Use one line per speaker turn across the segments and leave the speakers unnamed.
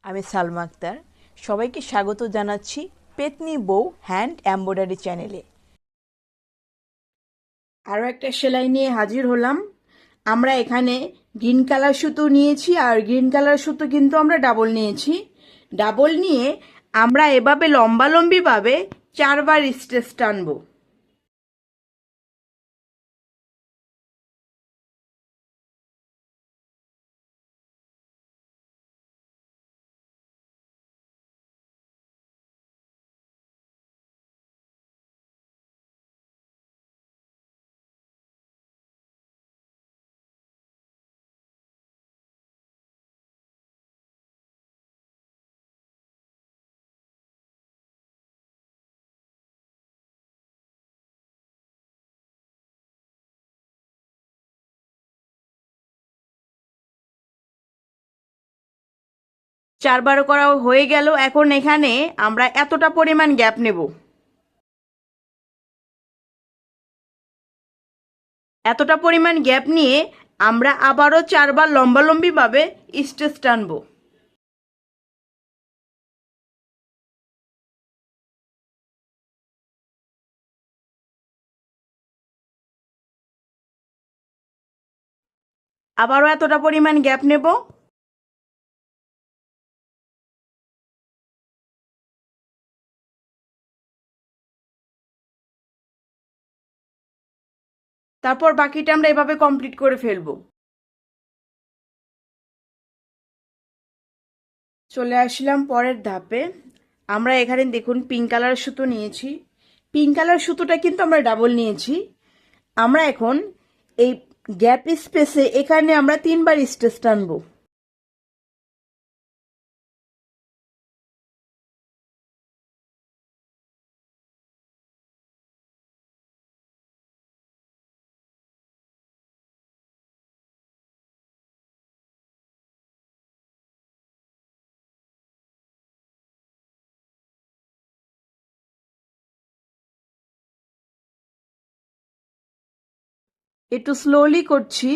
আমি সালমা আক্তার। সবাইকে স্বাগত জানাচ্ছি পেতনি বউ হ্যান্ড এমব্রয়ডারি চ্যানেলে। আরও একটা সেলাই নিয়ে হাজির হলাম। আমরা এখানে গ্রিন কালার সুতো নিয়েছি, আর গ্রিন কালার সুতো কিন্তু আমরা ডাবল নিয়েছি। ডাবল নিয়ে আমরা এভাবে লম্বালম্বিভাবে 4বার স্টিচ টানবো। চারবার করা হয়ে গেল। এখন এখানে আমরা এতটা পরিমাণ গ্যাপ নেব। এতটা পরিমাণ গ্যাপ নিয়ে আমরা আবারও 4বার লম্বালম্বিভাবে স্টিচ টানবো। আবারও এতটা পরিমাণ গ্যাপ নেব। তারপর বাকিটা আমরা এভাবে কমপ্লিট করে ফেলবো। চলে আসলাম পরের ধাপে। আমরা এখানে দেখুন পিঙ্ক কালার সুতো নিয়েছি। পিঙ্ক কালার সুতোটা কিন্তু আমরা ডাবল নিয়েছি। আমরা এখন এই গ্যাপ স্পেসে এখানে আমরা 3বার স্টিচ টানবো। একটু স্লোলি করছি।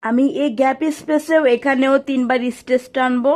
আমি এই গ্যাপ স্পেসেও এখানেও 3বার স্টিচ টানবো।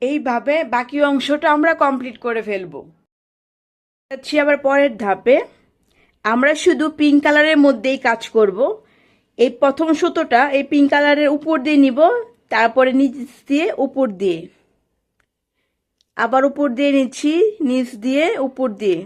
এইভাবে বাকি অংশটা আমরা কমপ্লিট করে ফেলবো। যাচ্ছি আবার পরের ধাপে। আমরা শুধু পিঙ্ক কালারের মধ্যেই কাজ করব। এই প্রথম সুতোটা এই পিঙ্ক কালারের উপর দিয়ে নিব, তারপরে নিচ দিয়ে উপর দিয়ে, আবার উপর দিয়ে নিচ্ছি, নিচ দিয়ে উপর দিয়ে।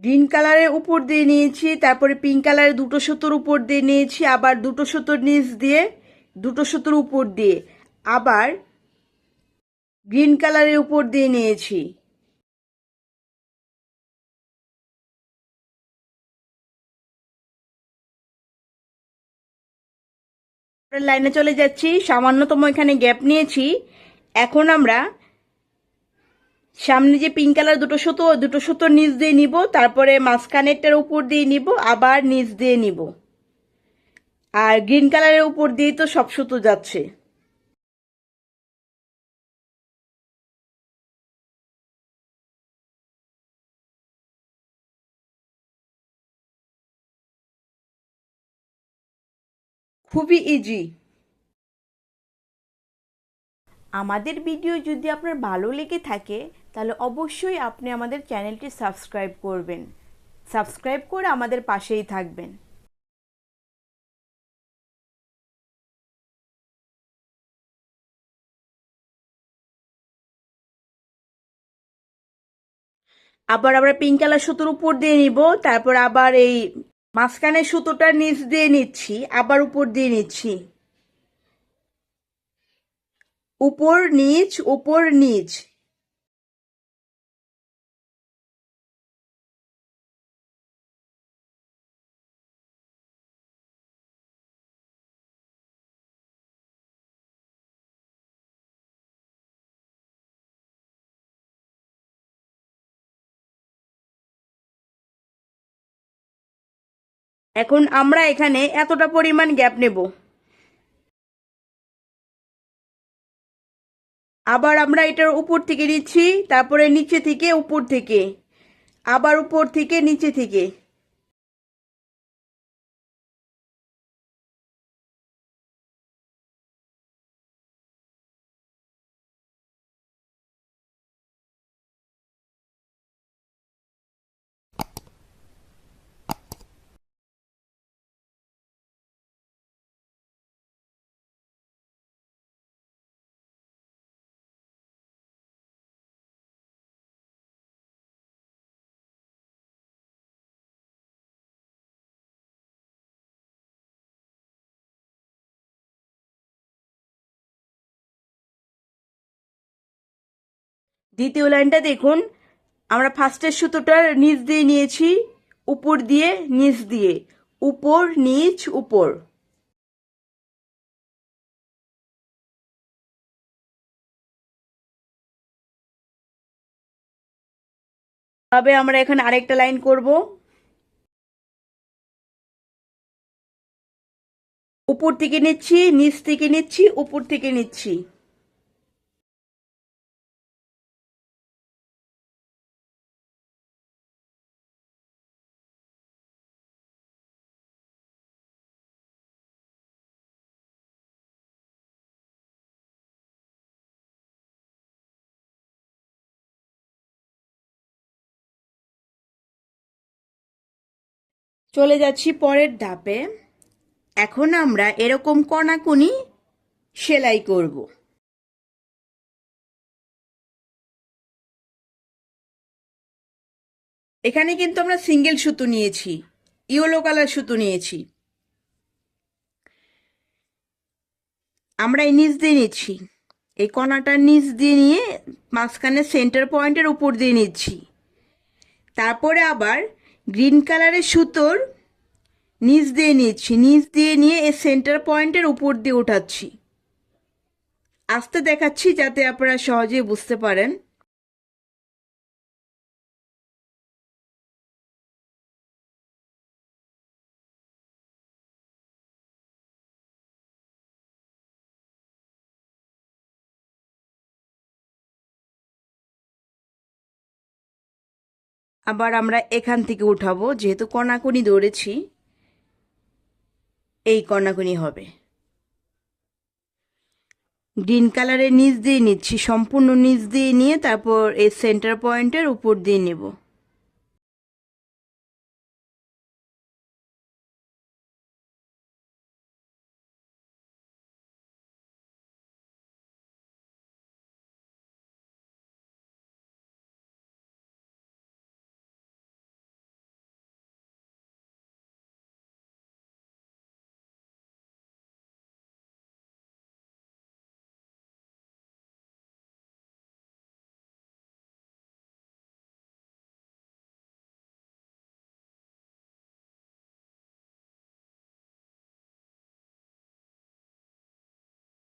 গ্রিন কালারের উপর দিয়ে নিয়েছি, তারপরে পিঙ্ক কালারের দুটো সুতোর উপর দিয়ে নিয়েছি, আবার দুটো সুতোর নিচ দিয়ে, দুটো সুতোর উপর দিয়ে, আবার গ্রিন কালারের উপর দিয়ে নিয়েছি। লাইনে চলে যাচ্ছি, সামান্যতম এখানে গ্যাপ নিয়েছি। এখন আমরা সামনে যে পিঙ্ক কালার দুটো সুতো নিচ দিয়ে নিব, তারপরে মাঝখানেরটার উপর দিয়ে নিব, আবার নিচ দিয়ে নিব। আর গ্রিন কালারের উপর দিয়েই তো সব সুতো যাচ্ছে। খুবই ইজি। আমাদের ভিডিও যদি আপনার ভালো লেগে থাকে তাহলে অবশ্যই আপনি আমাদের চ্যানেলটি সাবস্ক্রাইব করবেন। সাবস্ক্রাইব করে আমাদের পাশেই থাকবেন। আবার আমরা পিঙ্ক কালার সুতোর উপর দিয়ে নিব, তারপর আবার এই মাঝখানে সুতোটা নিচ দিয়ে নিচ্ছি, আবার উপর দিয়ে নিচ্ছি। উপর নিচ উপর নিচ। এখন আমরা এখানে এতটা পরিমাণ গ্যাপ নেব। আবার আমরা এটার উপর থেকে নিচ্ছি, তারপরে নিচে থেকে উপর থেকে, আবার উপর থেকে নিচে থেকে। দ্বিতীয় লাইনটা দেখুন, আমরা ফার্স্টের সুতোটার নিচ দিয়ে নিয়েছি, উপর দিয়ে নিচ দিয়ে, উপর নিচ উপর। তবে আমরা এখানে আরেকটা লাইন করব। উপর থেকে নিচ্ছি, নিচ থেকে নিচ্ছি, উপর থেকে নিচ্ছি। চলে যাচ্ছি পরের ধাপে। এখন আমরা এরকম কোনাকুনি সেলাই করব। এখানে কিন্তু আমরা সিঙ্গেল সুতো নিয়েছি, ইয়েলো কালার সুতো নিয়েছি। আমরা এই নিচ দিয়ে নিচ্ছি, এই কোনাটার নিচ দিয়ে নিয়ে মাঝখানে সেন্টার পয়েন্টের উপর দিয়ে নিচ্ছি। তারপরে আবার গ্রিন কালারের সুতোর নিচ দিয়ে নিচ্ছি, নিচ দিয়ে নিয়ে এই সেন্টার পয়েন্টের উপর দিয়ে উঠাচ্ছি। আস্তে দেখাচ্ছি যাতে আপনারা সহজে বুঝতে পারেন। আবার আমরা এখান থেকে উঠাবো, যেহেতু কনাকুনি ধরেছি এই কনাকুনি হবে। গ্রিন কালারের নিচ দিয়ে নিচ্ছি, সম্পূর্ণ নিচ দিয়ে নিয়ে তারপর এই সেন্টার পয়েন্টের উপর দিয়ে নেব।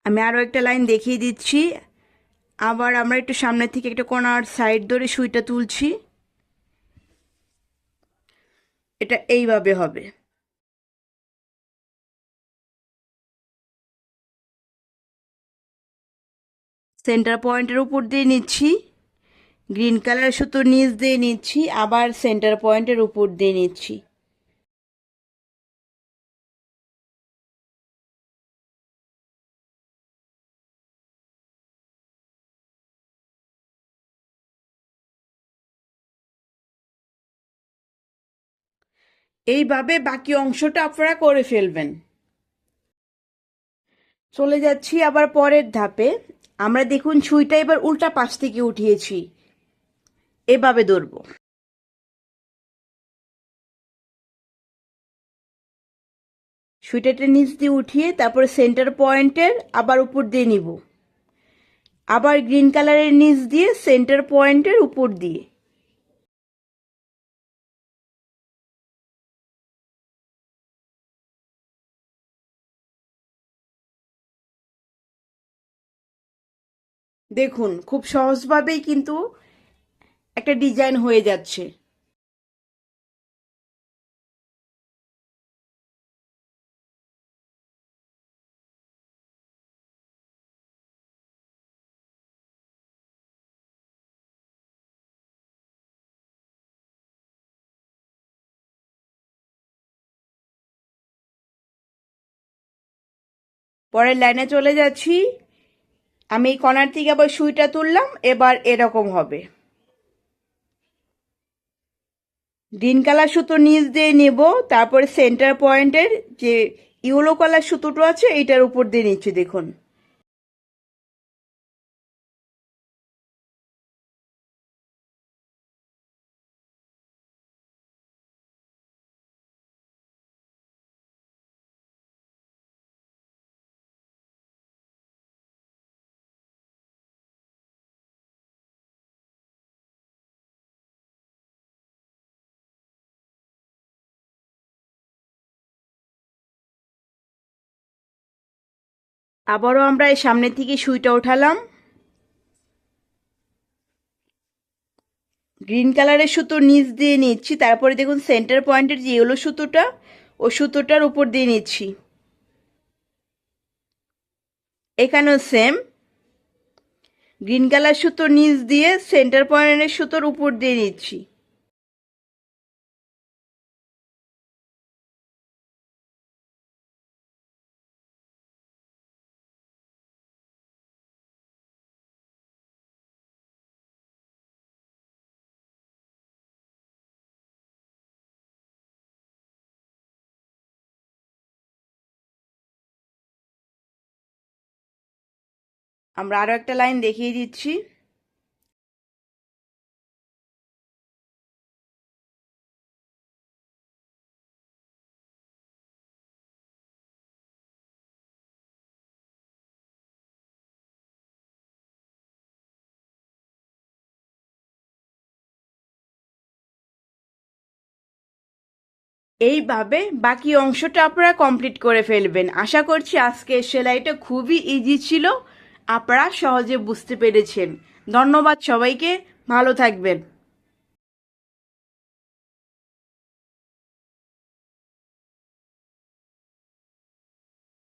আমি আরও একটা লাইন দেখিয়ে দিচ্ছি। আবার আমরা একটু সামনে থেকে একটা কোণার সাইড ধরে সুইটা তুলছি। এটা এইভাবে হবে। সেন্টার পয়েন্টের উপর দিয়ে নিচ্ছি, গ্রিন কালার সুতো নিচ দিয়ে নিচ্ছি, আবার সেন্টার পয়েন্টের উপর দিয়ে নিচ্ছি। এইভাবে বাকি অংশটা আপনারা করে ফেলবেন। চলে যাচ্ছি আবার পরের ধাপে। আমরা দেখুন সুইটা এবার উল্টা পাশ থেকে উঠিয়েছি, এভাবে ধরবো। সুইটাটা নিচ দিয়ে উঠিয়ে তারপরে সেন্টার পয়েন্টের আবার উপর দিয়ে নিব, আবার গ্রিন কালারের নিচ দিয়ে সেন্টার পয়েন্টের উপর দিয়ে। দেখুন খুব সহজভাবেই কিন্তু একটা ডিজাইন হয়ে যাচ্ছে। পরের লাইনে চলে যাচ্ছি। আমি এই কর্নার থেকে আবার সুইটা তুললাম, এবার এরকম হবে। গ্রিন কালার সুতো নিচ দিয়ে নেব, তারপরে সেন্টার পয়েন্টের যে ইয়েলো কালার সুতোটা আছে এটার উপর দিয়ে নিচ্ছি। দেখুন আবারও আমরা এই সামনের থেকে সুইটা উঠালাম, গ্রিন কালারের সুতো নিচ দিয়ে নিচ্ছি, তারপরে দেখুন সেন্টার পয়েন্টের যে ইয়েলো সুতোটা ও সুতোটার উপর দিয়ে নিচ্ছি। এখানেও সেম, গ্রিন কালার সুতো নিচ দিয়ে সেন্টার পয়েন্টের সুতোর উপর দিয়ে নিচ্ছি। আমরা আরও একটা লাইন দেখিয়ে দিচ্ছি। এইভাবে বাকি অংশটা আপনারা কমপ্লিট করে ফেলবেন। আশা করছি আজকের সেলাইটা খুবই ইজি ছিল, আপনারা সহজে বুঝতে পেরেছেন। ধন্যবাদ সবাইকে, ভালো থাকবেন।